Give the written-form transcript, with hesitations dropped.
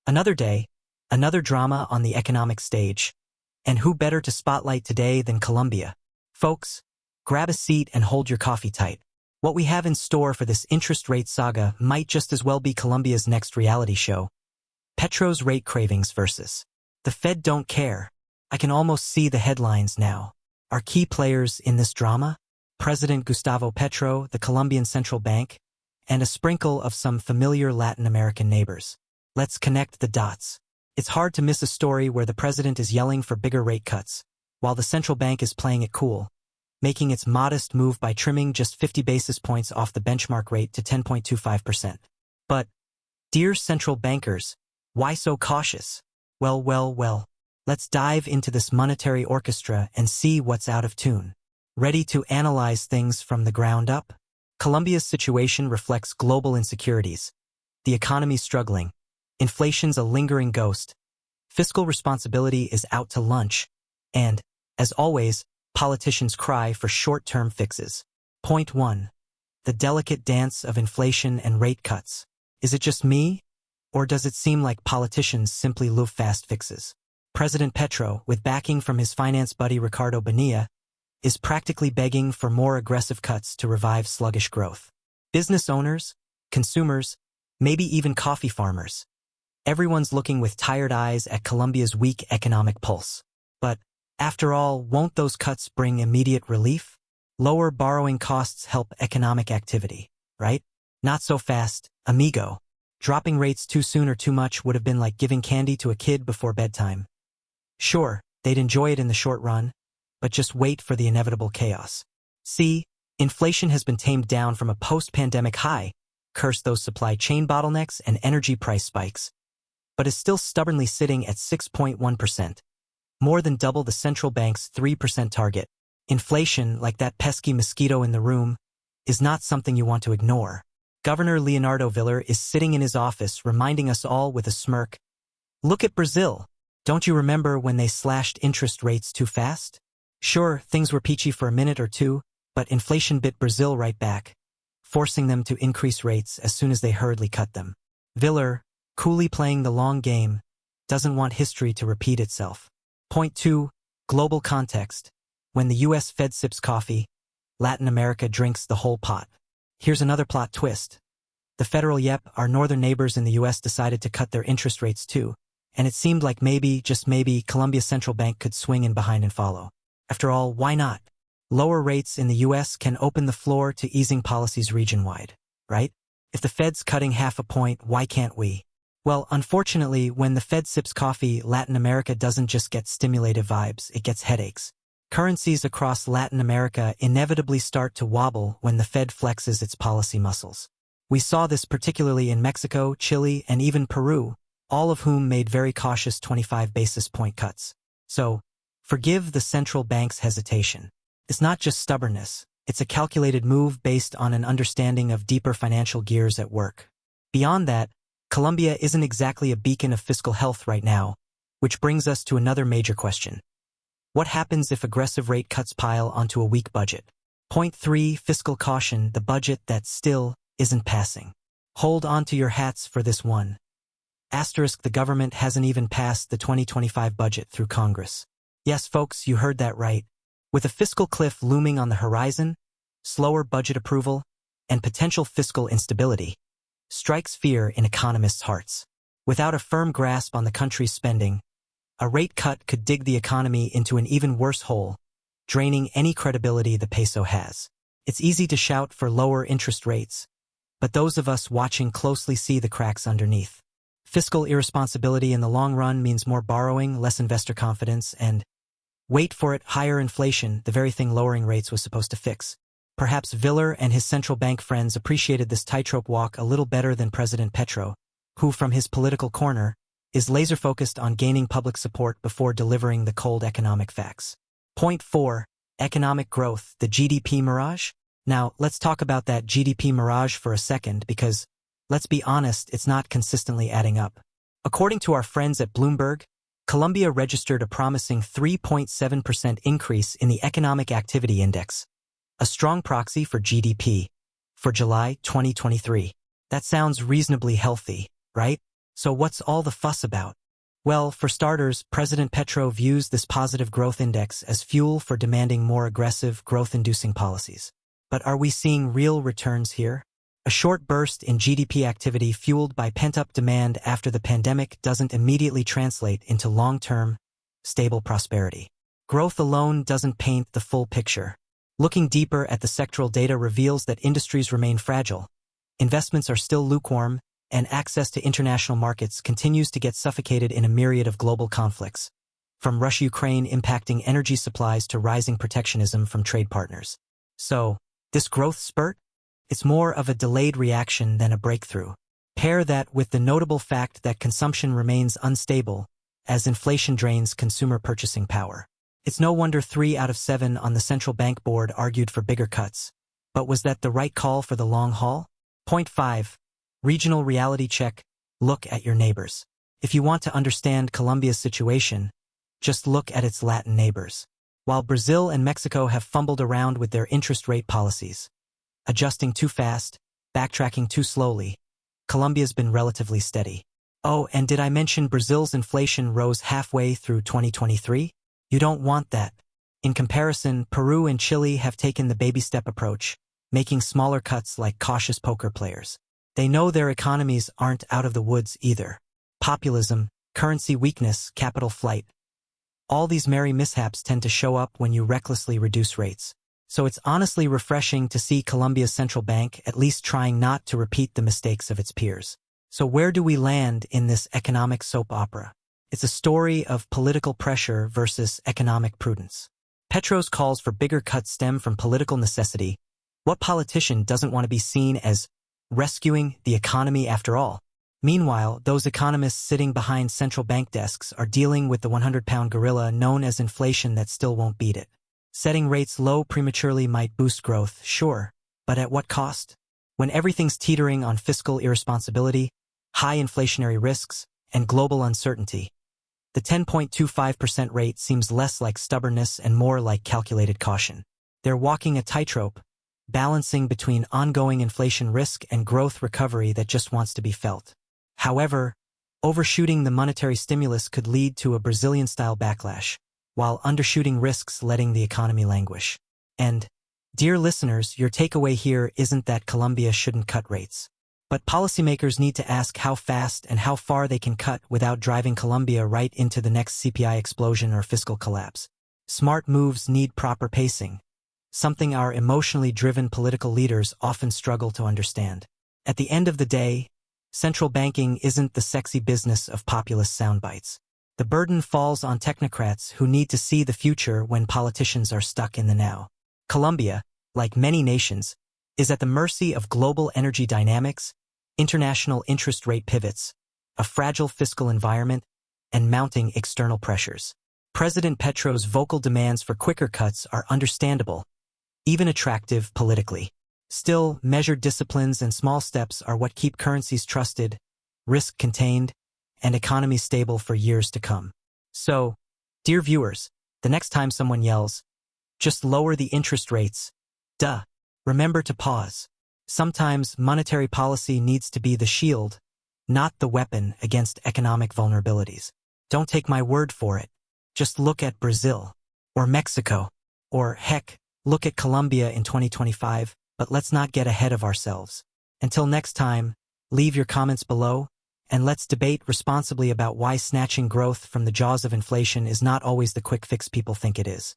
Another day, another drama on the economic stage. And who better to spotlight today than Colombia? Folks, grab a seat and hold your coffee tight. What we have in store for this interest rate saga might just as well be Colombia's next reality show. Petro's rate cravings versus the Fed don't care. I can almost see the headlines now. Our key players in this drama? President Gustavo Petro, the Colombian central bank, and a sprinkle of some familiar Latin American neighbors. Let's connect the dots. It's hard to miss a story where the president is yelling for bigger rate cuts, while the central bank is playing it cool, making its modest move by trimming just 50 basis points off the benchmark rate to 10.25%. But, dear central bankers, why so cautious? Well, let's dive into this monetary orchestra and see what's out of tune. Ready to analyze things from the ground up? Colombia's situation reflects global insecurities. The economy's struggling. Inflation's a lingering ghost. Fiscal responsibility is out to lunch. And, as always, politicians cry for short-term fixes. Point 1. The delicate dance of inflation and rate cuts. Is it just me? Or does it seem like politicians simply love fast fixes? President Petro, with backing from his finance buddy Ricardo Bonilla, is practically begging for more aggressive cuts to revive sluggish growth. Business owners, consumers, maybe even coffee farmers. Everyone's looking with tired eyes at Colombia's weak economic pulse. But, after all, won't those cuts bring immediate relief? Lower borrowing costs help economic activity, right? Not so fast, amigo. Dropping rates too soon or too much would have been like giving candy to a kid before bedtime. Sure, they'd enjoy it in the short run, but just wait for the inevitable chaos. See, inflation has been tamed down from a post-pandemic high, curse those supply chain bottlenecks and energy price spikes, but is still stubbornly sitting at 6.1%, more than double the central bank's 3% target. Inflation, like that pesky mosquito in the room, is not something you want to ignore. Governor Leonardo Villar is sitting in his office reminding us all with a smirk, look at Brazil. Don't you remember when they slashed interest rates too fast? Sure, things were peachy for a minute or two, but inflation bit Brazil right back, forcing them to increase rates as soon as they hurriedly cut them. Villar, coolly playing the long game, doesn't want history to repeat itself. Point 2. Global context. When the U.S. Fed sips coffee, Latin America drinks the whole pot. Here's another plot twist. The federal our northern neighbors in the U.S. decided to cut their interest rates too, and it seemed like maybe, just maybe, Colombia's central bank could swing in behind and follow. After all, why not? Lower rates in the U.S. can open the floor to easing policies region-wide, right? If the Fed's cutting half a point, why can't we? Well, unfortunately, when the Fed sips coffee, Latin America doesn't just get stimulative vibes, it gets headaches. Currencies across Latin America inevitably start to wobble when the Fed flexes its policy muscles. We saw this particularly in Mexico, Chile, and even Peru, all of whom made very cautious 25 basis point cuts. So, forgive the central bank's hesitation. It's not just stubbornness, it's a calculated move based on an understanding of deeper financial gears at work. Beyond that, Colombia isn't exactly a beacon of fiscal health right now, which brings us to another major question. What happens if aggressive rate cuts pile onto a weak budget? Point 3. Fiscal caution, the budget that still isn't passing. Hold on to your hats for this one. Asterisk, the government hasn't even passed the 2025 budget through Congress. Yes, folks, you heard that right. With a fiscal cliff looming on the horizon, slower budget approval, and potential fiscal instability, strikes fear in economists' hearts. Without a firm grasp on the country's spending, a rate cut could dig the economy into an even worse hole, draining any credibility the peso has. It's easy to shout for lower interest rates, but those of us watching closely see the cracks underneath. Fiscal irresponsibility in the long run means more borrowing, less investor confidence, and, wait for it, higher inflation, the very thing lowering rates was supposed to fix. Perhaps Villar and his central bank friends appreciated this tightrope walk a little better than President Petro, who, from his political corner, is laser-focused on gaining public support before delivering the cold economic facts. Point 4. Economic growth, the GDP mirage? Now, let's talk about that GDP mirage for a second because, let's be honest, it's not consistently adding up. According to our friends at Bloomberg, Colombia registered a promising 3.7% increase in the Economic Activity Index, a strong proxy for GDP, for July 2023. That sounds reasonably healthy, right? So what's all the fuss about? Well, for starters, President Petro views this positive growth index as fuel for demanding more aggressive, growth-inducing policies. But are we seeing real returns here? A short burst in GDP activity fueled by pent-up demand after the pandemic doesn't immediately translate into long-term, stable prosperity. Growth alone doesn't paint the full picture. Looking deeper at the sectoral data reveals that industries remain fragile, investments are still lukewarm, and access to international markets continues to get suffocated in a myriad of global conflicts, from Russia-Ukraine impacting energy supplies to rising protectionism from trade partners. So, this growth spurt? It's more of a delayed reaction than a breakthrough. Pair that with the notable fact that consumption remains unstable as inflation drains consumer purchasing power. It's no wonder 3 out of 7 on the central bank board argued for bigger cuts. But was that the right call for the long haul? Point 5. Regional reality check. Look at your neighbors. If you want to understand Colombia's situation, just look at its Latin neighbors. While Brazil and Mexico have fumbled around with their interest rate policies, adjusting too fast, backtracking too slowly, Colombia's been relatively steady. Oh, and did I mention Brazil's inflation rose halfway through 2023? You don't want that. In comparison, Peru and Chile have taken the baby step approach, making smaller cuts like cautious poker players. They know their economies aren't out of the woods either. Populism, currency weakness, capital flight. All these merry mishaps tend to show up when you recklessly reduce rates. So it's honestly refreshing to see Colombia's central bank at least trying not to repeat the mistakes of its peers. So where do we land in this economic soap opera? It's a story of political pressure versus economic prudence. Petro's calls for bigger cuts stem from political necessity. What politician doesn't want to be seen as rescuing the economy after all? Meanwhile, those economists sitting behind central bank desks are dealing with the 100-pound gorilla known as inflation that still won't beat it. Setting rates low prematurely might boost growth, sure, but at what cost? When everything's teetering on fiscal irresponsibility, high inflationary risks, and global uncertainty, the 10.25% rate seems less like stubbornness and more like calculated caution. They're walking a tightrope, balancing between ongoing inflation risk and growth recovery that just wants to be felt. However, overshooting the monetary stimulus could lead to a Brazilian-style backlash, while undershooting risks letting the economy languish. And, dear listeners, your takeaway here isn't that Colombia shouldn't cut rates. But policymakers need to ask how fast and how far they can cut without driving Colombia right into the next CPI explosion or fiscal collapse. Smart moves need proper pacing, something our emotionally driven political leaders often struggle to understand. At the end of the day, central banking isn't the sexy business of populist soundbites. The burden falls on technocrats who need to see the future when politicians are stuck in the now. Colombia, like many nations, is at the mercy of global energy dynamics, international interest rate pivots, a fragile fiscal environment, and mounting external pressures. President Petro's vocal demands for quicker cuts are understandable, even attractive politically. Still, measured disciplines and small steps are what keep currencies trusted, risk contained, and economies stable for years to come. So, dear viewers, the next time someone yells, "Just lower the interest rates," remember to pause. Sometimes monetary policy needs to be the shield, not the weapon against economic vulnerabilities. Don't take my word for it. Just look at Brazil, or Mexico, or heck, look at Colombia in 2025, but let's not get ahead of ourselves. Until next time, leave your comments below, and let's debate responsibly about why snatching growth from the jaws of inflation is not always the quick fix people think it is.